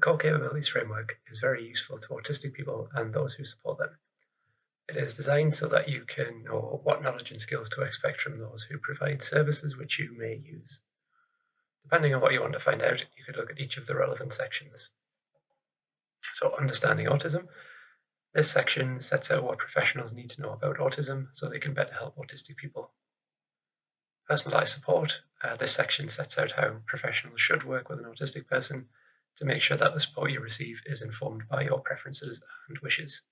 core capabilities framework is very useful to autistic people and those who support them. It is designed so that you can know what knowledge and skills to expect from those who provide services which you may use. Depending on what you want to find out, you could look at each of the relevant sections. So, understanding autism. This section sets out what professionals need to know about autism so they can better help autistic people. Personalised support. This section sets out how professionals should work with an autistic person to make sure that the support you receive is informed by your preferences and wishes.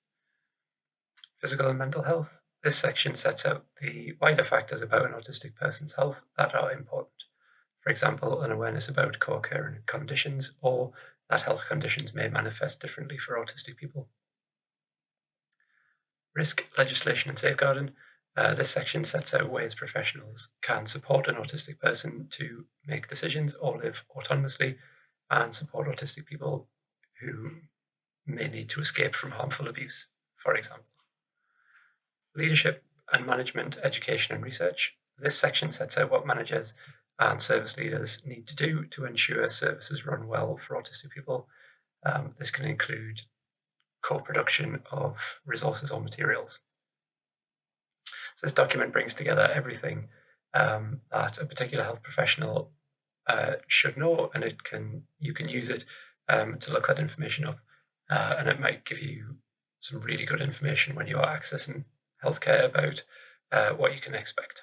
Physical and mental health. This section sets out the wider factors about an autistic person's health that are important. For example, an awareness about co-occurring conditions or that health conditions may manifest differently for autistic people. Risk, legislation and safeguarding. This section sets out ways professionals can support an autistic person to make decisions or live autonomously and support autistic people who may need to escape from harmful abuse, for example. Leadership and management, education and research. This section sets out what managers and service leaders need to do to ensure services run well for autistic people. This can include co-production of resources or materials. So this document brings together everything that a particular health professional should know, and you can use it to look that information up, and it might give you some really good information when you are accessing healthcare about what you can expect.